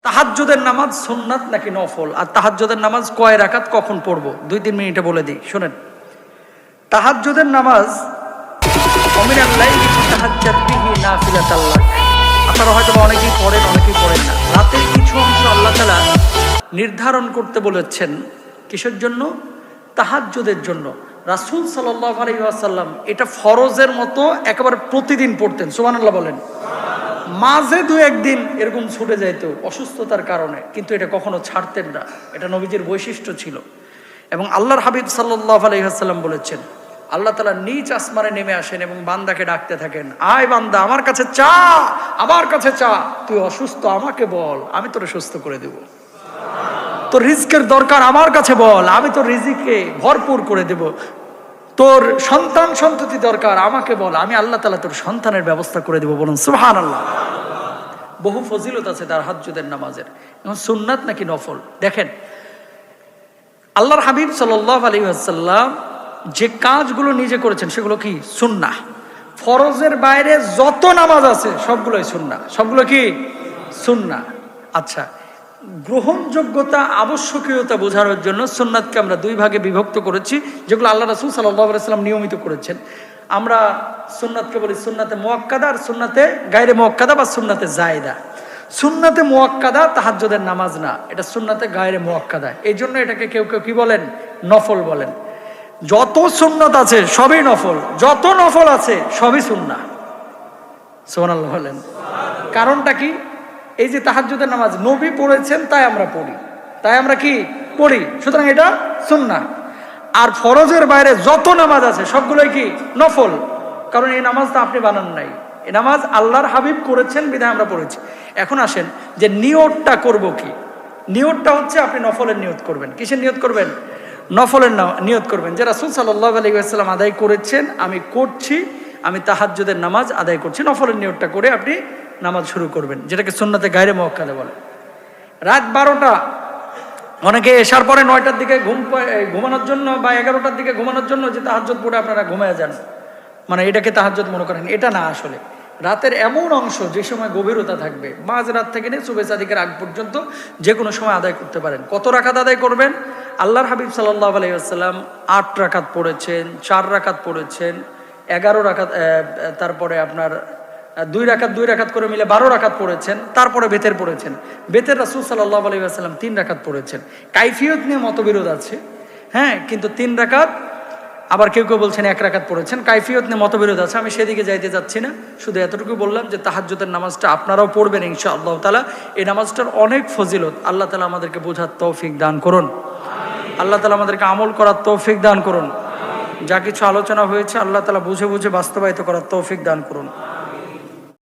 তাহাজ্জুদের নামাজ সুন্নাত নাকি নফল, আর তাহাজ্জুদের নামাজ কয় রাকাত কখন পড়বো 2-3 মিনিটে বলে দিই, শুনেন। তাহাজ্জুদের নামাজ অমিনাল লাইলি ফাতাহাজ্জাত বিহি নাফিলাতাল লাক। আপনারা হয়তো অনেকেই পড়েন, অনেকেই পড়েন না। রাতের কিছু অংশ আল্লাহ তাআলা নির্ধারণ করতে বলেছেন কিসের জন্য? তাহাজ্জুদের জন্য। রাসূল সাল্লাল্লাহু আলাইহি ওয়াসাল্লাম এটা ফরজের মতো একেবারে প্রতিদিন পড়তেন। সুবহানাল্লাহ বলেন। মাঝে 2-1 দিন এরকম ছুটে যাইত অসুস্থতার কারণে, কিন্তু এটা কখনো ছাড়তেন না। এটা নবীজির বৈশিষ্ট্য ছিল। এবং আল্লাহর হাবিব সাল্লাল্লাহু আলাইহি ওয়াসাল্লাম বলেছেন, আল্লাহ তাআলা নিজ আসমানে নেমে আসেন এবং বান্দাকে ডাকতে থাকেন, আয় বান্দা আমার কাছে চা, আমার কাছে চা, তুই অসুস্থ আমাকে বল, আমি তোরে সুস্থ করে দেব। তোর রিজকের দরকার আমার কাছে বল, আমি তোর রিজিকে ভরপুর করে দেব। তোর সন্তান সন্ততি দরকার আমাকে বল, আমি আল্লাহ তাআলা তোর সন্তানের ব্যবস্থা করে দেব। বলুন সুবহানাল্লাহ। বহু ফজিলত আছে তাহাজ্জুদের নামাজের। এখন সুন্নাত নাকি নফল দেখেন, আল্লাহর হাবিব সাল্লাল্লাহু আলাইহি ওয়াসাল্লাম যে কাজগুলো নিজে করেছেন সেগুলো কি সুন্নাহ। ফরজের বাইরে যত নামাজ আছে সবগুলোই সুন্নাহ। সবগুলো কি সুন্নাহ। আচ্ছা, গ্রহণযোগ্যতা আবশ্যকীয়তা বোঝানোর জন্য সুন্নাতকে আমরা 2 ভাগে বিভক্ত করেছি, যেগুলো আল্লাহ রাসূল সাল্লাল্লাহু আলাইহি ওয়াসাল্লাম নিয়মিত করেছেন। আমরা সুন্নাতকে বলি সুন্নাতে মুআক্কাদা আর সুন্নাতে গায়রে মুআক্কাদা বা সুন্নাতে জায়েদা। সুন্নাতে মুআক্কাদা তাহাজ্জুদের নামাজ না, এটা সুন্নাতে গায়রে মুআক্কাদা। এই জন্য এটাকে কেউ কেউ কি বলেন? নফল বলেন। যত সুন্নাত আছে সবই নফল, যত নফল আছে সবই সুন্নাহ। সুবহানাল্লাহ বলেন। কারণটা কি? এই যে তাহাজ্জুদের নামাজ নবী পড়েছেন তাই আমরা পড়ি, তাই আমরা কি পড়ি, সুতরাং এটা সুন্নাহ। আর ফরজের বাইরে যত নামাজ আছে সবগুলোই কি নফল, কারণ এই নামাজটা আপনি বানান নাই, এই নামাজ আল্লাহর হাবিব করেছেন বিধায় আমরা পড়েছি। এখন আসেন যে নিয়তটা করব কি। নিয়তটা হচ্ছে আপনি নফলের নিয়ত করবেন। কিসের নিয়ত করবেন? নফলের নিয়ত করবেন যে রাসূল সাল্লাল্লাহু আলাইহি ওয়াসাল্লাম আদায় করেছেন, আমি করছি, আমি তাহাজ্জুদের নামাজ আদায় করছি। নফলের নিয়তটা করে আপনি নামাজ শুরু করবেন, যেটাকে সুন্নাতে গায়রে মুআক্কাদা বলে। রাত 12টা, অনেকে এশার পরে 9টার দিকে ঘুমানোর জন্য বা 11টার দিকে ঘুমানোর জন্য যে তাহাজ্জুদ পড়ে আপনারা ঘুমিয়ে যান, মানে এটাকে তাহাজ্জুদ মনে করেন। এটা না, আসলে রাতের এমন অংশ যে সময় গভীরতা থাকবে, মাঝরাত থেকে নিয়ে সুবহ সাদিকের আগ পর্যন্ত যে কোনো সময় আদায় করতে পারেন। কত রাকাত আদায় করবেন? আল্লাহর হাবিব সাল্লাল্লাহু আলাইহি ওয়াসাল্লাম 8 রাকাত পড়েছেন, 4 রাকাত পড়েছেন, 11 রাকাত, তারপরে আপনার 2 রাকাত করে মিলে 12 রাকাত পড়েছেন। তারপরে বেতের পড়েছেন। বেতের রাসূল সাল্লাল্লাহু আলাইহি ওয়াসাল্লাম 3 রাকাত পড়েছেন। কাইফিয়ত নিয়ে মতবিরোধ আছে, হ্যাঁ, কিন্তু 3 রাকাত, আবার কেউ কেউ বলছেন 1 রাকাত পড়েছেন। কাইফিয়ত নিয়ে মতবিরোধ আছে, আমি সেদিকে যাইতে যাচ্ছি না। শুধু এতটুকু বললাম যে তাহাজ্জুদের নামাজটা আপনারাও পড়বেন ইনশাআল্লাহ তাআলা। এই নামাজটার অনেক ফজিলত। আল্লাহ তাআলা আমাদেরকে বোঝার তৌফিক দান করুন। আল্লাহ তাআলা আমাদেরকে আমল করার তৌফিক দান করুন। যা কিছু আলোচনা হয়েছে আল্লাহ তাআলা বুঝে বুঝে বাস্তবায়িত করার তৌফিক দান করুন।